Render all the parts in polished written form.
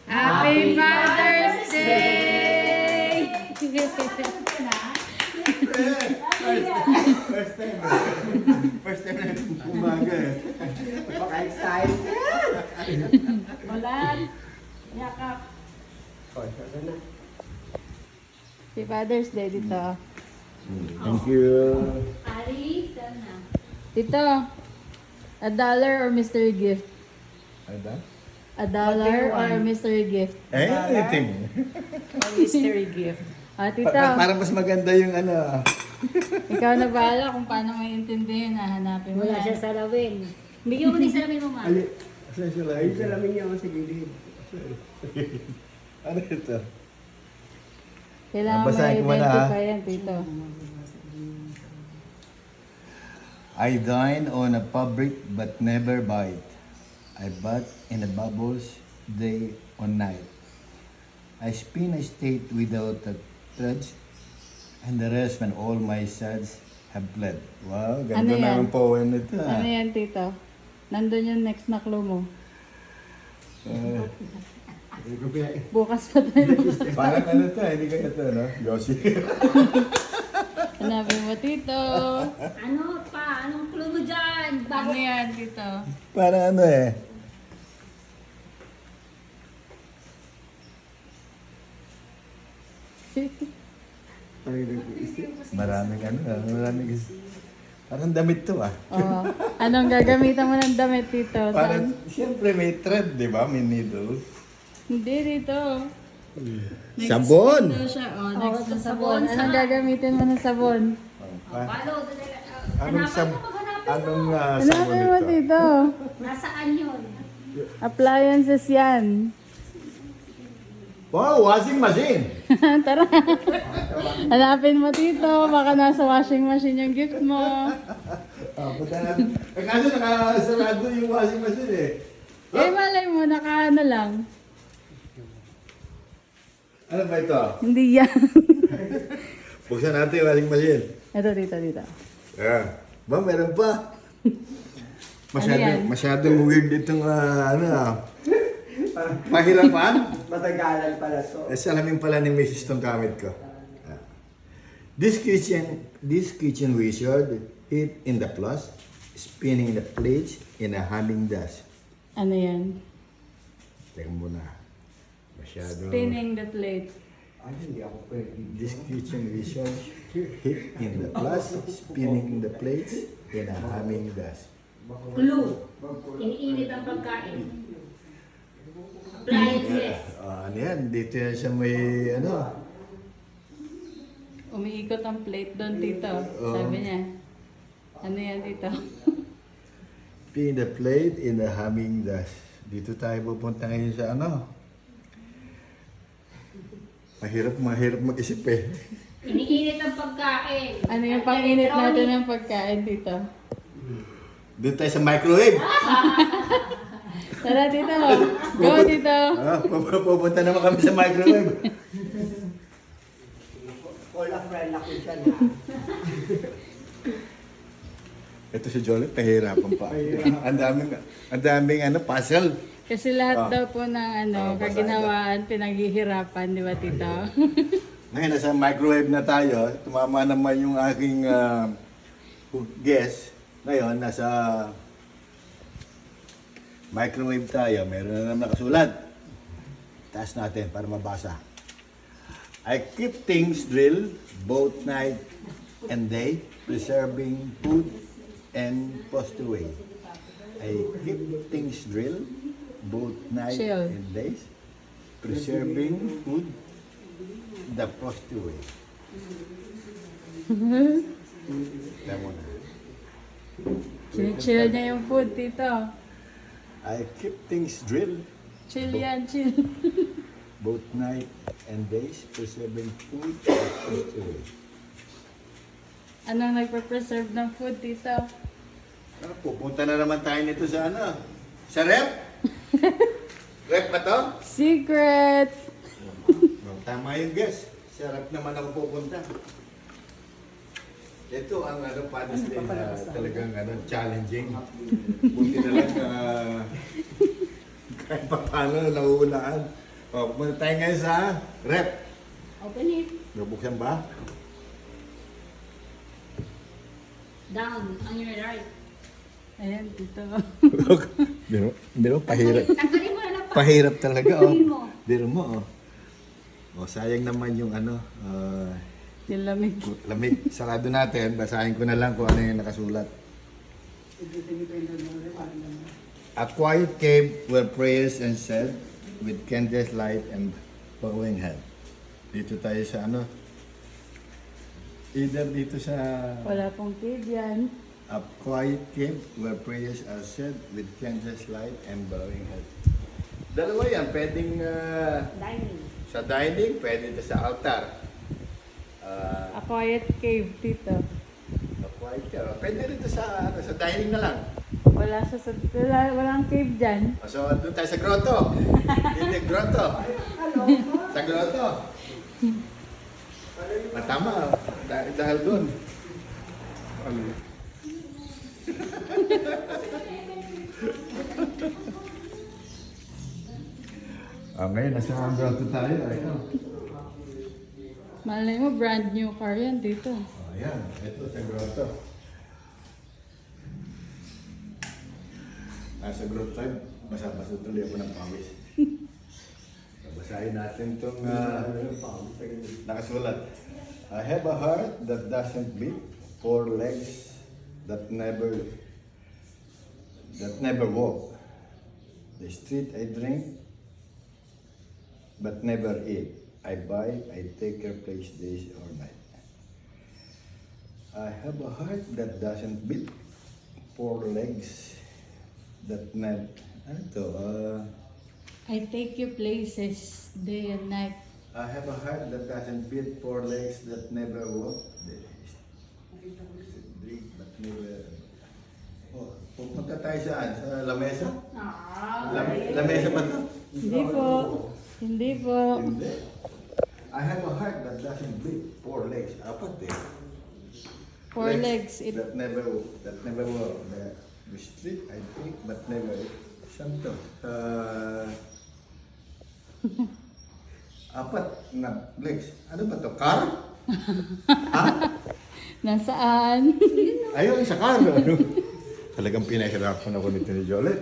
Happy Father's Day! First time na umaga eh. Baka-excited. Ulan. Yakap. Happy Father's Day dito. Thank you. Ari, sana. Dito. $1 or mystery gift? Ada? $1 or a mystery gift? Anything. Mystery gift. Ah, tito. Para mas maganda yung ano. Ikaw na bahala kung paano may intindihin. Hanapin mo Wala yan. siya salawin. Bigyan mo din salamin mo, ma. Saan sila? Ayun sa lamin niya ako sa gilid. Ano ito? Kailangan Basahin ko muna, ma-identify yan, tito. I dine on a public but never bite. I bat in the bubbles day or night. I spin a state without a trudge, and the rest when all my suds have fled. Wow, Ano ganda yan? na ang poem nito. Ano yan, tito? Nandun yung next na clue mo. Bukas pa tayo. Parang ano to, hindi kaya ito, no? Yossi. Hanapin mo, tito. Ano pa? Anong clue mo dyan? Ano yan, tito? Parang ano eh. Maraming ano, maraming parang damit to ah. Oh. Anong gagamitan mo ng damit, tito? Parang, Saan? siyempre may thread, di ba? May needle. Hindi, dito. Next Sabon! daw siya. Oh, next Oh, na sabon. sabon. Anong gagamitin mo ng sabon? Palo, Anong anong sabon Hanapin mo, ito? tito. Nasaan yun? Appliances yan. Wow, washing machine! Tara. Hanapin mo, tito. Baka nasa washing machine yung gift mo. Punta natin. Kaso nakasarado yung washing machine eh. Eh, malay mo, naka-ano lang. Ano ba ito? Hindi yan. Buksan natin yung washing machine. Ito, tito. Ah, ba, meron pa. Ano yan? Masyadong weird itong mahirapan. Matagalan pala to. Salamin pala ni Mrs. tong gamit ko. Ah. This kitchen wizard hit in the plus, spinning the plates in a humming dust. Ano yan? Teka muna. Masyado. Spinning the plate. Ay, hindi ako pwede. This kitchen wizard hit in the plus, spinning the plates in a humming dust. Clue. Iniinit ang pagkain. Appliances. Ano yan? Dito yan siya may ano. Umiikot ang plate doon, tito. Sabi niya. Ano yan, tito? Spin the plate in a humming dust. Dito tayo pupunta ngayon sa ano. Mahirap mag-isip eh. Iniinit ang pagkain. Ano yung pang-init natin ng pagkain, tito? Doon tayo sa microwave. Tara, tito. Go, tito. Pupunta naman kami sa microwave. Wala friend ako dyan. Ito si Jolie, pahirapan pa. Ang daming ano, puzzle. Kasi lahat daw po ng basahin kaginawaan, pinaghihirapan, di ba, tito? Ngayon, nasa microwave na tayo. Tumama naman yung aking guest. Ngayon, nasa microwave tayo. Meron na naman nakasulat. Taas natin para mabasa. I keep things drill both night and day, preserving food and post away. I keep things drill both night Chill. and days, preserving food the post away. Tama na. Chill niya yung food, tito. I keep things drill Chill yan, chill. both night and days, preserving food the post away. Anong nagpa-preserve ng food, tito? Pupunta na naman tayo nito sa ano? Sa rep? Rep ba to? Secret! Tama yung guess. Sa rep naman ako pupunta. Ito ang ano, Father's Day na talagang ano, challenging. Buti na lang Kahit pa paano, nauunaan. O, pumunta tayo ngayon sa rep. Open it. Nabuksan ba? Down on your right. Ayan, dito. Biro, pahirap. Tanggalin mo na lang pa. Pahirap talaga, oh. Tanggalin mo. Biro mo, oh. O, sayang naman yung ano, Yung lamig. lamig. Sarado natin, basahin ko na lang kung ano yung nakasulat. A quiet cave where prayers and said with candles light and bowing head. Dito tayo sa ano? Either dito sa Wala pong cave yan. a quiet cave where prayers are said with candles light and bowing head. Dalawa yan, pwedeng Dining. sa dining, pwede sa altar. A quiet cave dito. A quiet cave. Pwede rito sa ano, sa dining na lang. Walang cave dyan. So, doon tayo sa grotto. Hindi, grotto. Sa grotto. Tama. Dahil doon. Ngayon, nasa grotto tayo. Ito. Malay mo, brand new car yan dito. Ayan, ito sa grotto. Nasa grotto tayo. Basa-basa tuloy ako ng pawis. Basahin natin itong nakasulat. I have a heart that doesn't beat, four legs that never walk. The street I drink, but never eat. I buy, I take your place days or night. I have a heart that doesn't beat, four legs that never. Ano to? I take you places day and night. I have a heart that doesn't beat, four legs that never walk. Drink but never. Oh, pupunta tayo saan? Sa lamesa? Lamesa ba ito? Hindi po. Hindi po. Hindi. I have a heart that doesn't beat, four legs. Apat eh. Four legs. That never walk. The street I take but never. Saan to? Apat na legs. Ano ba to? Car? Ha? Nasaan? Ayun, sa car. Ano? Talagang pinahirapan ako nito ni Jolet.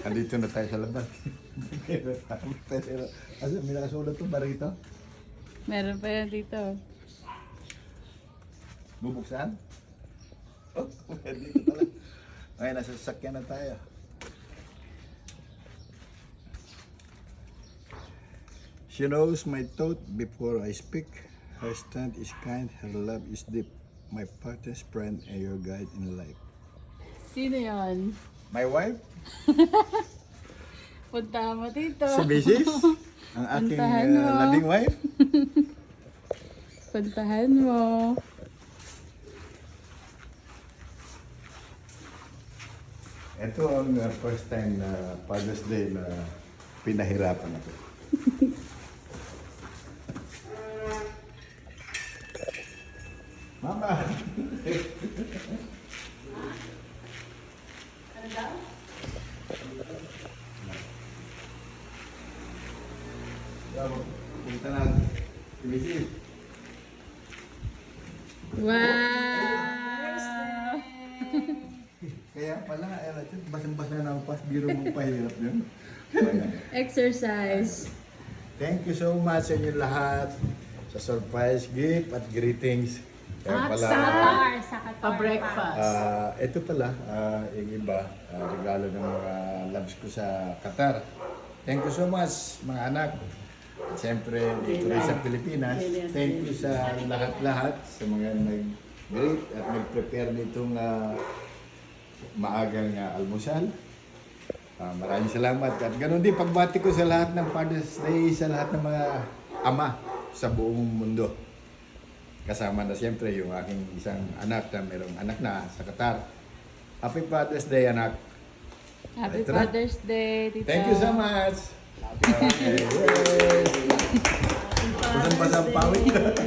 Andito na tayo sa labas. Asa, may nakasulat to ba rito? Meron pa yan dito. Bubuksan? Oh, dito pala. Ngayon, nasa sasakyan na tayo. She knows my thought before I speak. Her stand is kind, her love is deep. My partner's friend and your guide in life. Sino yan? My wife? Punta mo dito. Si Mrs. Ang aking Puntahan mo. loving wife. Puntahan mo. Ito ang first time na Father's Day na pinahirapan ako. Mama! Punta na. Si Mrs. Wow! Kaya pala, basang-basa na ako pas, biro mong pahirap yun. Exercise. Thank you so much sa inyo lahat sa surprise gift at greetings. Kaya pala, Sa Qatar. Pa-breakfast. ito pala, yung iba, regalo ng mga loves ko sa Qatar. Thank you so much mga anak. At siyempre, dito rin sa Pilipinas. Thank you sa lahat-lahat, sa mga nag-greet at nag-prepare nitong maagang almusal. Maraming salamat. At ganoon din pagbati ko sa lahat ng Father's Day, sa lahat ng mga ama sa buong mundo. Kasama na siyempre yung aking isang anak na mayroong anak na sa Qatar. Happy Father's Day, anak. Happy Ito na. Father's Day, tita. Thank you so much. Okay. Yay. Basang-basang pawit na.